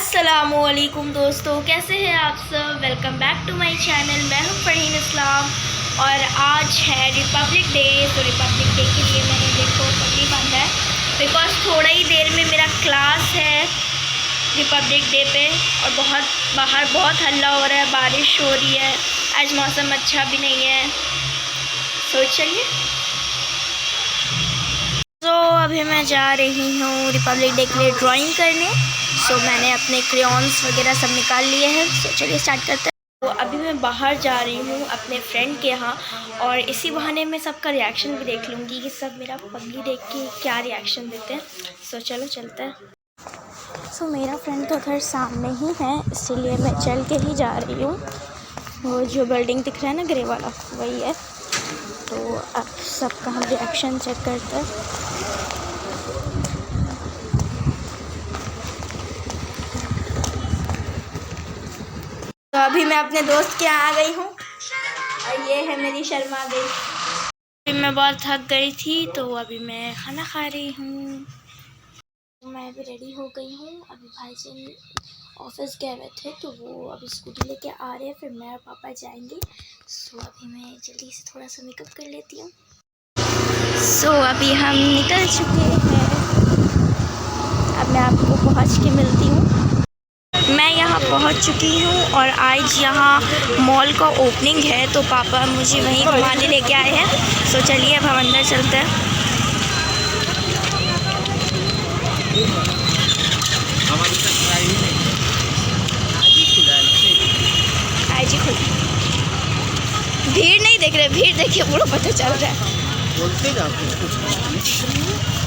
अस्सलामुअलैकुम दोस्तों, कैसे हैं आप सब। Welcome back to my channel. मैं हूं फरहीन इस्लाम और आज है रिपब्लिक डे। तो रिपब्लिक डे के लिए मैंने देखो पगड़ी बांधा है बिकॉज थोड़ा ही देर में मेरा क्लास है रिपब्लिक डे पे। और बाहर बहुत हल्ला हो रहा है, बारिश हो रही है, आज मौसम अच्छा भी नहीं है। तो चलिए, तो अभी मैं जा रही हूँ रिपब्लिक डे के लिए ड्राइंग करने। सो मैंने अपने क्रेयॉन्स वगैरह सब निकाल लिए हैं। सो चलिए स्टार्ट करते हैं। तो अभी मैं बाहर जा रही हूँ अपने फ्रेंड के यहाँ और इसी बहाने में सबका रिएक्शन भी देख लूँगी कि सब मेरा पगड़ी देख के क्या रिएक्शन देते हैं। सो चलो चलते हैं। सो मेरा फ्रेंड तो उधर सामने ही है, इसीलिए मैं चल के ही जा रही हूँ। वो जो बिल्डिंग दिख रहा है ना ग्रे वाला, वही है। तो अब सबका हम रिएक्शन चेक करते हैं। तो अभी मैं अपने दोस्त के यहाँ आ गई हूँ और ये है मेरी शर्मा गई। अभी मैं बहुत थक गई थी तो अभी मैं खाना खा रही हूँ। तो मैं अभी रेडी हो गई हूँ। अभी भाई जी ऑफिस गए हुए थे तो वो अभी स्कूटी लेके आ रहे हैं, फिर मैं और पापा जाएंगे। सो अभी मैं जल्दी से थोड़ा सा मेकअप कर लेती हूँ। सो अभी हम निकल चुके हैं। अब मैं आपको पहुँच के मिलती हूँ। मैं यहाँ पहुँच चुकी हूँ और आज यहाँ मॉल का ओपनिंग है तो पापा मुझे वहीं घुमाने लेके आए हैं। सो चलिए अब हम अंदर चलते हैं। आज ही खुल, भीड़ नहीं देख रहे, भीड़ देखिए पूरा पता चल रहा है।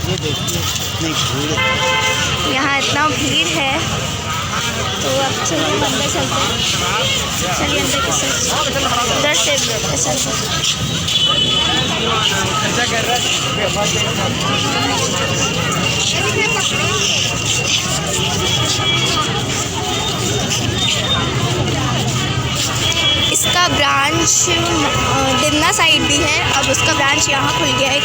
ये देखिए यहाँ इतना भीड़ है। तो अब चलिए अंदर चलते हैं। चलिए अंदर के साथ उधर से इसका ब्रांच दिन्ना साइड भी है। अब उसका ब्रांच यहाँ खुल गया है।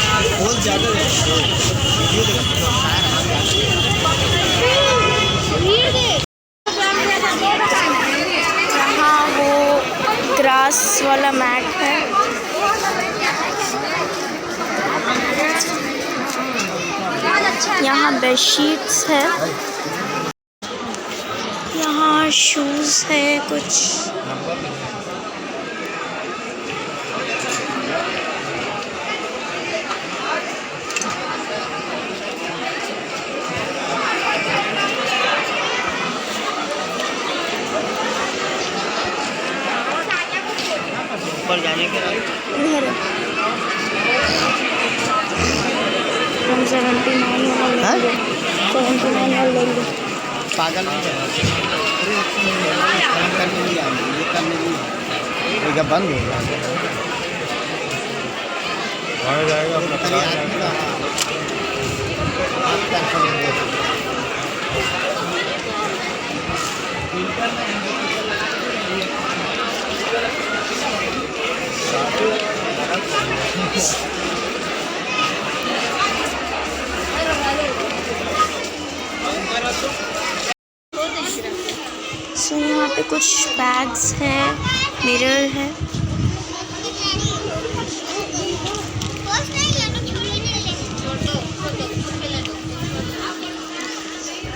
यहाँ वो ग्रास वाला मैट है। यहाँ बेडशीट्स है, यहाँ शूज़ है कुछ। जाने के इधर हम 79 वाला लेंगे, 79 वाला लेंगे। पागल ये बंद हो जाएगा। सो यहाँ पे कुछ बैग्स है, मिरर है।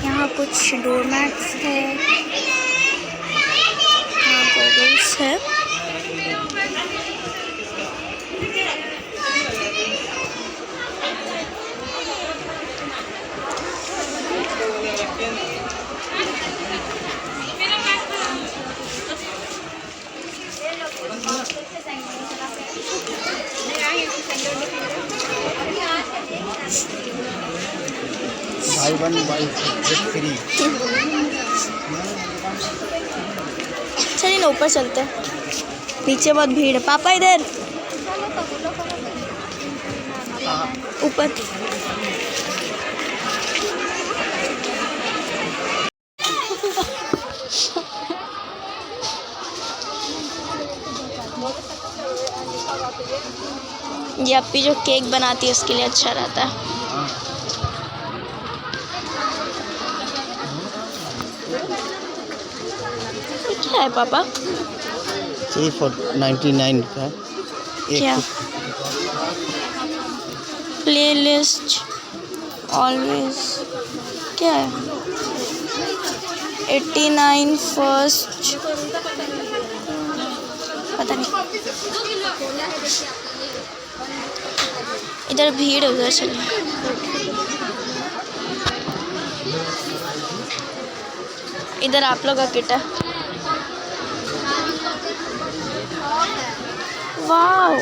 यहाँ कुछ डोरमैट्स है, यहाँ गॉगल्स है। भाई वन बाई फ्री। चलिए ना ऊपर चलते हैं, नीचे बहुत भीड़ है। पापा इधर ऊपर। ये अप्पी जो केक बनाती है उसके लिए अच्छा रहता है। क्या है पापा? ये 99 का क्या? प्लेलिस्ट ऑलवेज क्या है? 89 फर्स्ट पता नहीं। इधर भीड़ है, उधर चलिए। इधर आप लोग का किट है। वाओ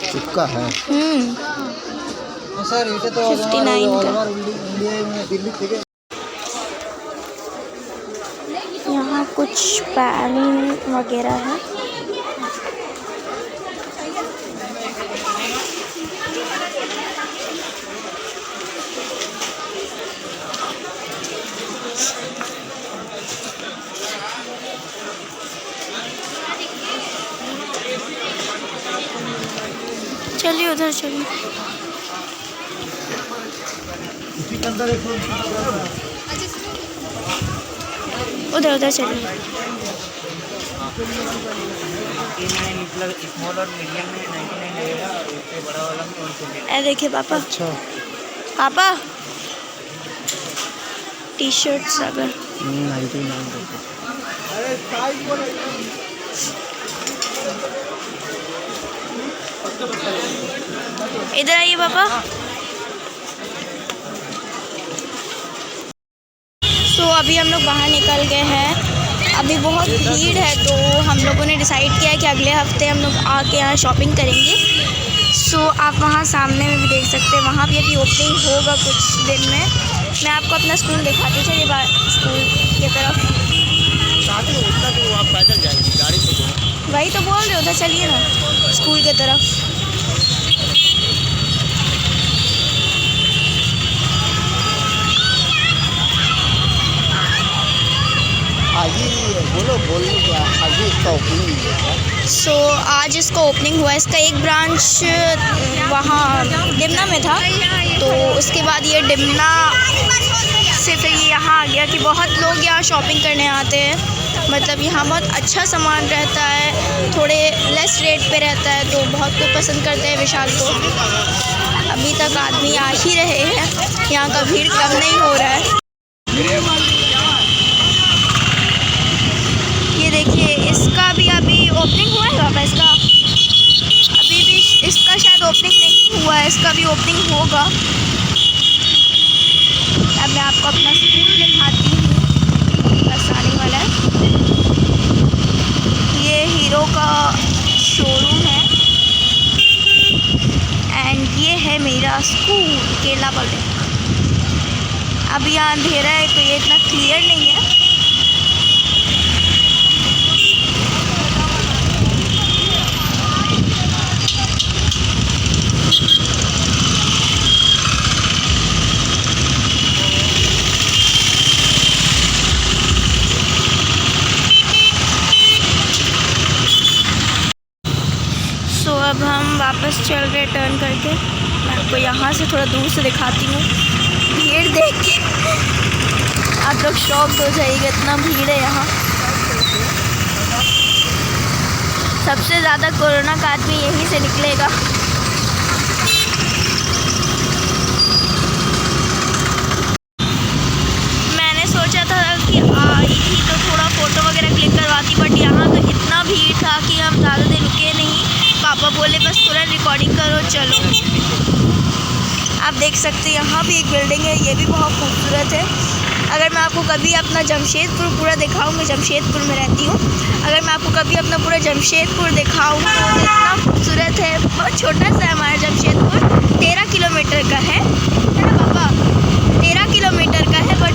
चिपका है। सर ये तो 59 का। यहाँ कुछ पैन वगैरह है। चलिए उधर चलिए। उधर उधर चलिए। ए देखिए पापा। अच्छा पापा टी शर्ट्स अगर 99 इधर आइए पापा। तो अभी हम लोग बाहर निकल गए हैं। अभी बहुत भीड़ है तो हम लोगों ने डिसाइड किया है कि अगले हफ्ते हम लोग आके यहाँ शॉपिंग करेंगे। सो आप वहाँ सामने में भी देख सकते हैं, वहाँ भी अभी ओपनिंग होगा कुछ दिन में। मैं आपको अपना स्कूल दिखाती चलिए स्कूल की तरफ। आप पैदल जाएंगे गाड़ी से? वही तो बोल रहे उधर चलिए ना स्कूल की तरफ। बोलो क्या आज इसका ओपनिंग हुआ? सो आज इसका ओपनिंग हुआ। इसका एक ब्रांच वहाँ डिमना में था, तो उसके बाद ये डिमना से फिर ये यहाँ आ गया कि बहुत लोग यहाँ शॉपिंग करने आते हैं। मतलब यहाँ बहुत अच्छा सामान रहता है, थोड़े लेस रेट पे रहता है, तो बहुत लोग पसंद करते हैं विशाल को। अभी तक आदमी आ ही रहे हैं, यहाँ का भीड़ कम नहीं हो रहा है। ये देखिए इसका भी अभी ओपनिंग हुआ है पापा। इसका अभी भी इसका शायद ओपनिंग नहीं हुआ है, इसका भी ओपनिंग होगा। अब मैं आपको अपना स्कूल दिखाती हूँ, बस आने वाला है। ये हीरो का शोरूम है एंड ये है मेरा स्कूल केला पब्लिक। अभी यहाँ अंधेरा है तो ये इतना क्लियर नहीं है। अब हम वापस चल रहे टर्न करके। मैं आपको यहाँ से थोड़ा दूर से दिखाती हूँ। भीड़ देख के आप लोग शॉक हो जाइएगा, इतना भीड़ है यहाँ। सबसे ज़्यादा कोरोना का आदमी यहीं से निकलेगा। मैंने सोचा था कि आई थी तो थोड़ा फ़ोटो वगैरह क्लिक करवाती, बट यहाँ तो इतना भीड़ था कि हम ज़्यादा देर रुके नहीं। पापा बोले बस तुरंत रिकॉर्डिंग करो चलो। आप देख सकते हैं यहाँ भी एक बिल्डिंग है, ये भी बहुत खूबसूरत है। अगर मैं आपको कभी अपना जमशेदपुर पूरा दिखाऊँ, मैं जमशेदपुर में रहती हूँ, अगर मैं आपको कभी अपना पूरा जमशेदपुर दिखाऊँ तो इतना खूबसूरत है। बहुत छोटा सा है हमारा जमशेदपुर, 13 किलोमीटर का है ना पापा? 13 किलोमीटर का है, बट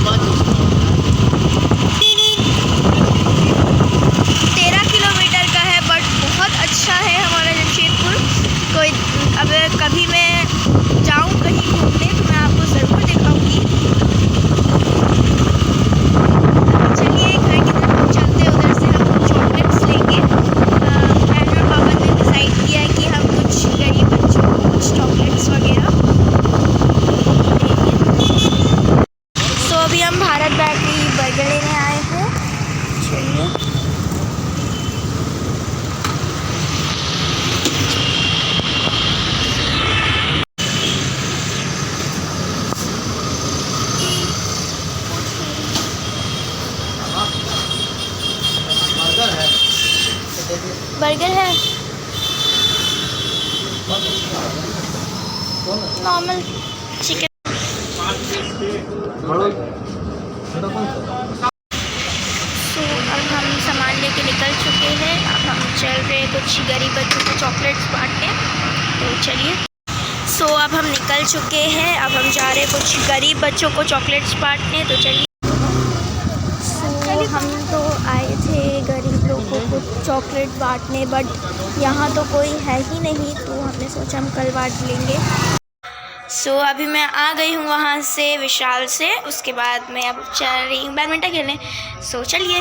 13 किलोमीटर का है, बट बहुत अच्छा है हमारा जमशेदपुर। कोई अगर कभी मैं जाऊँ कहीं घूमने तो मैं आपको ज़रूर दिखाऊंगी। चलिए घर की तरफ चलते हैं, उधर से हम कुछ चॉकलेट्स लेंगे। मैंने और पापा ने डिसाइड किया है कि हम कुछ गरीब बच्चों को कुछ चॉकलेट्स वगैरह बर्गर है नॉर्मल चिकन। तो अब हम सामान लेके निकल चुके हैं। अब हम चल रहे हैं कुछ गरीब बच्चों को चॉकलेट्स बांटने। तो चलिए। अब हम निकल चुके हैं। अब हम जा रहे हैं कुछ गरीब बच्चों को चॉकलेट्स बांटने। तो चलिए। हम तो आए थे गरीब लोगों को चॉकलेट बांटने, बट यहाँ तो कोई है ही नहीं, तो हमने सोचा हम कल बांट लेंगे। अभी मैं आ गई हूँ वहाँ से, विशाल से। उसके बाद मैं अब चल रही हूँ बैडमिंटन खेलने। चलिए।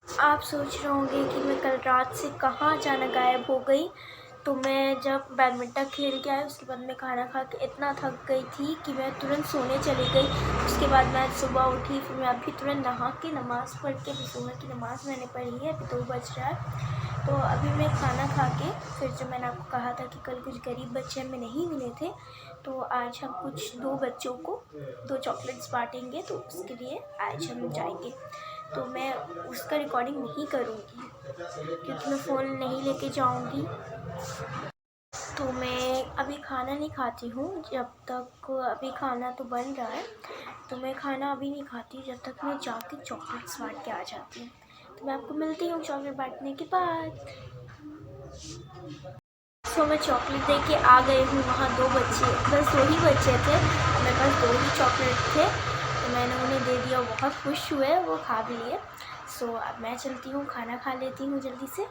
आप सोच रहे होंगे कि मैं कल रात से कहाँ अचानक गायब हो गई। तो मैं जब बैडमिंटन खेल के आई, उसके बाद मैं खाना खा के इतना थक गई थी कि मैं तुरंत सोने चली गई। उसके बाद मैं सुबह उठी, फिर मैं अभी तुरंत नहा के नमाज़ पढ़ के, अभी सुबह की नमाज़ मैंने पढ़ी है। अभी 2 बज रहा है। तो अभी मैं खाना खा के, फिर जो मैंने आपको कहा था कि कल कुछ गरीब बच्चे हमें नहीं मिले थे, तो आज हम कुछ 2 बच्चों को 2 चॉकलेट्स बांटेंगे। तो उसके लिए आज हम जाएंगे। तो मैं उसका रिकॉर्डिंग नहीं करूँगी क्योंकि मैं फ़ोन नहीं लेके जाऊँगी। तो मैं अभी खाना नहीं खाती हूँ जब तक, अभी खाना तो बन रहा है, तो मैं खाना अभी नहीं खाती जब तक मैं जाके चॉकलेट्स बांट के आ जाती हूँ। तो मैं आपको मिलती हूँ चॉकलेट बांटने के बाद। मैं चॉकलेट दे के आ गई हूँ। वहाँ 2 बच्चे, बस 2 ही बच्चे थे, मेरे पास 2 ही चॉकलेट थे, तो मैंने उन्हें दे दिया। बहुत खुश हुए, वो खा भी लिए। अब मैं चलती हूँ, खाना खा लेती हूँ जल्दी से।